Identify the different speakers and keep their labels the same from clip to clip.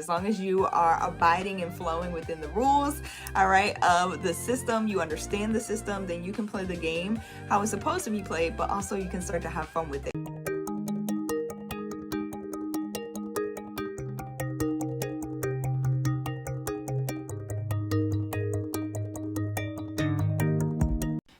Speaker 1: As long as you are abiding and flowing within the rules, all right, of the system, you understand the system, then you can play the game how it's supposed to be played, but also you can start to have fun with it.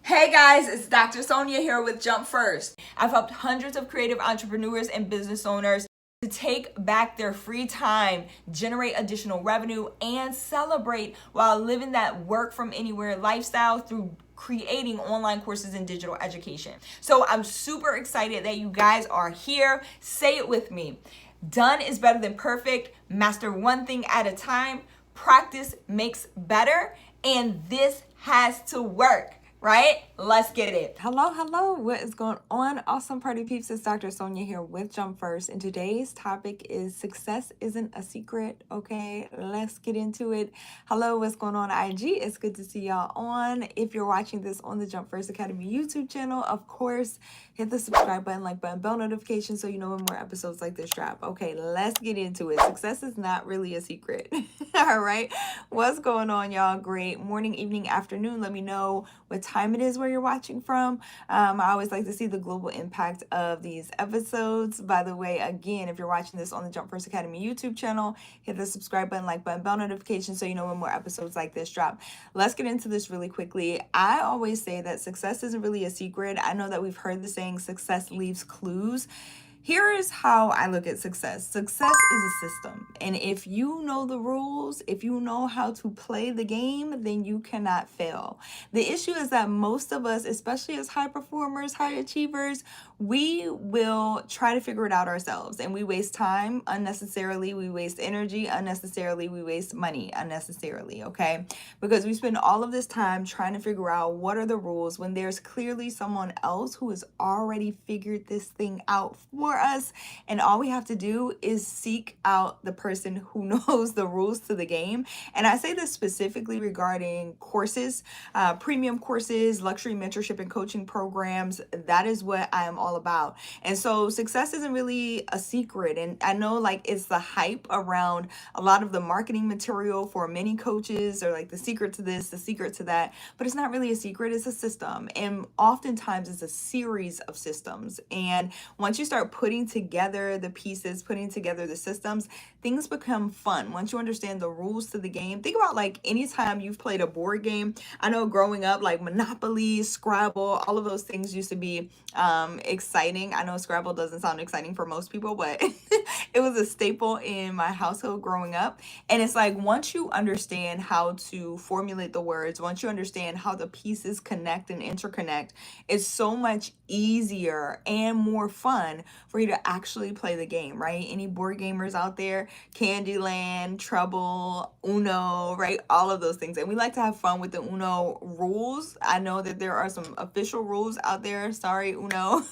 Speaker 1: Hey guys, it's Dr. Sonia here with Jump First. I've helped hundreds of creative entrepreneurs and business owners to take back their free time, generate additional revenue, and celebrate while living that work from anywhere lifestyle through creating online courses and digital education. So I'm super excited that you guys are here. Say it with me. Done is better than perfect. Master one thing at a time. Practice makes better. And this has to work. Right? Let's get it. Hello. What is going on? Awesome party peeps. It's Dr. Sonia here with Jump First. And today's topic is success isn't a secret. Okay, let's get into it. Hello, what's going on, IG? It's good to see y'all on. If you're watching this on the Jump First Academy YouTube channel, of course, hit the subscribe button, like button, bell notification so you know when more episodes like this drop. Okay, let's get into it. Success is not really a secret. All right. What's going on, y'all? Great morning, evening, afternoon. Let me know what time it is where you're watching from. I always like to see the global impact of these episodes. By the way, again, if you're watching this on the Jump First Academy YouTube channel, hit the subscribe button, like button, bell notification so you know when more episodes like this drop. Let's get into this really quickly. I always say that success isn't really a secret. I know that we've heard the saying success leaves clues. Here is how I look at success. Success is a system. And if you know the rules, if you know how to play the game, then you cannot fail. The issue is that most of us, especially as high performers, high achievers, we will try to figure it out ourselves. And we waste time unnecessarily. We waste energy unnecessarily. We waste money unnecessarily, okay? Because we spend all of this time trying to figure out what are the rules when there's clearly someone else who has already figured this thing out for us, and all we have to do is seek out the person who knows the rules to the game. And I say this specifically regarding courses, premium courses, luxury mentorship and coaching programs. That is what I am all about. And so success isn't really a secret. And I know like it's the hype around a lot of the marketing material for many coaches, or like the secret to this, the secret to that, but it's not really a secret. It's a system. And oftentimes it's a series of systems. And once you start putting together the pieces, putting together the systems, things become fun. Once you understand the rules to the game, think about like anytime you've played a board game. I know growing up, like Monopoly, Scrabble, all of those things used to be exciting. I know Scrabble doesn't sound exciting for most people, but it was a staple in my household growing up. And it's like once you understand how to formulate the words, once you understand how the pieces connect and interconnect, it's so much easier and more fun for you to actually play the game, right? Any board gamers out there, Candyland, Trouble, Uno, right? All of those things. And we like to have fun with the Uno rules. I know that there are some official rules out there. Sorry, Uno.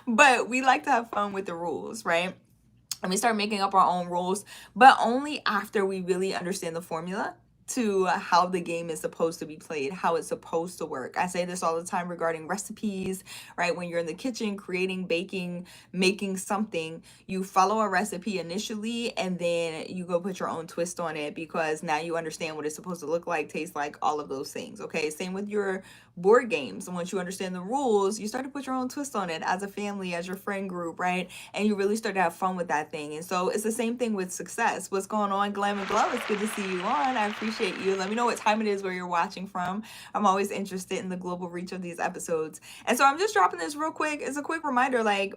Speaker 1: But we like to have fun with the rules, right? And we start making up our own rules, but only after we really understand the formula to how the game is supposed to be played, how it's supposed to work. I say this all the time regarding recipes, right? When you're in the kitchen, creating, baking, making something, you follow a recipe initially, and then you go put your own twist on it because now you understand what it's supposed to look like, taste like, all of those things, okay? Same with your board games. And once you understand the rules, you start to put your own twist on it as a family, as your friend group, right? And you really start to have fun with that thing. And so it's the same thing with success. What's going on, Glam and Glow? It's good to see you on. I appreciate you. Let me know what time it is where you're watching from. I'm always interested in the global reach of these episodes. And so I'm just dropping this real quick. It's a quick reminder, like,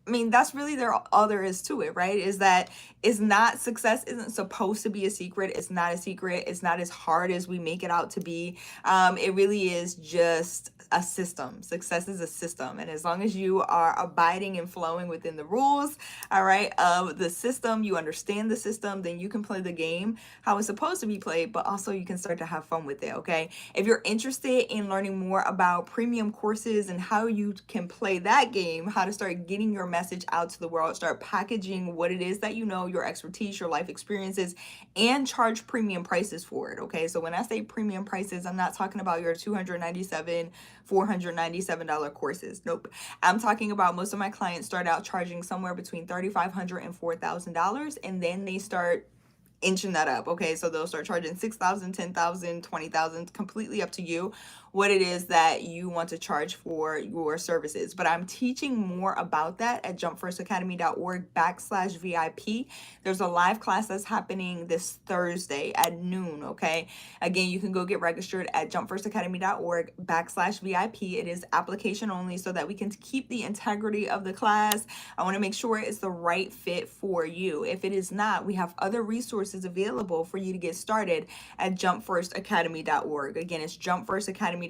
Speaker 1: I mean, that's really all there is to it, right? Is that it's not, success isn't supposed to be a secret. It's not a secret. It's not as hard as we make it out to be. It really is just a system. Success is a system. And as long as you are abiding and flowing within the rules, all right, of the system, you understand the system, then you can play the game how it's supposed to be played, but also you can start to have fun with it, okay? If you're interested in learning more about premium courses and how you can play that game, how to start getting your message out to the world, start packaging what it is that you know, your expertise, your life experiences, and charge premium prices for it, okay? So when I say premium prices, I'm not talking about your $297, $497 courses. Nope. I'm talking about most of my clients start out charging somewhere between $3,500 and $4,000, and then they start inching that up. Okay, so they'll start charging 6,000, 10,000, 20,000, completely up to you what it is that you want to charge for your services. But I'm teaching more about that at jumpfirstacademy.org/VIP. There's a live class that's happening this Thursday at noon. Okay, again, you can go get registered at jumpfirstacademy.org/VIP. It is application only so that we can keep the integrity of the class. I want to make sure it's the right fit for you. If it is not, we have other resources available for you to get started at jumpfirstacademy.org. Again, it's jumpfirstacademy.org.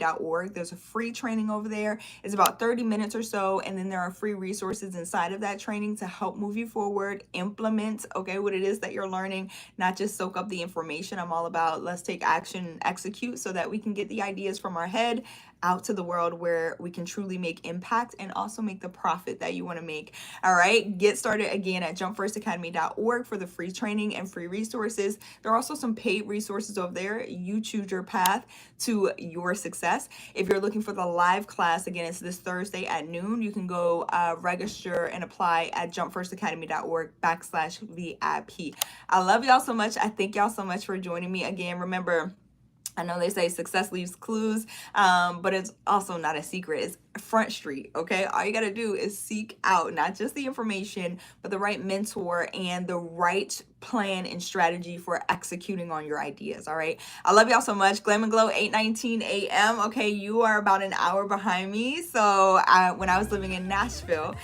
Speaker 1: There's a free training over there. It's about 30 minutes or so, and then there are free resources inside of that training to help move you forward, implement, okay, what it is that you're learning, not just soak up the information. I'm all about let's take action and execute so that we can get the ideas from our head out to the world where we can truly make impact and also make the profit that you want to make. All right, get started again at jumpfirstacademy.org for the free training and free resources. There are also some paid resources over there. You choose your path to your success. If you're looking for the live class, again, it's this Thursday at noon. You can go register and apply at jumpfirstacademy.org/VIP. I love y'all so much. I thank y'all so much for joining me again. Remember, I know they say success leaves clues, but it's also not a secret. It's Front Street, okay? All you got to do is seek out not just the information, but the right mentor and the right plan and strategy for executing on your ideas, all right? I love y'all so much. Glam and Glow, 8:19 a.m., okay? You are about an hour behind me. So when I was living in Nashville,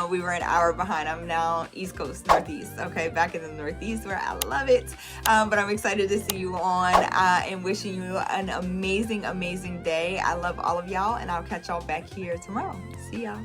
Speaker 1: we were an hour behind. I'm now East Coast, Northeast, okay? Back in the Northeast where I love it. But I'm excited to see you on and wishing you an amazing, amazing day. I love all of y'all, and I'll catch y'all back here tomorrow. See y'all.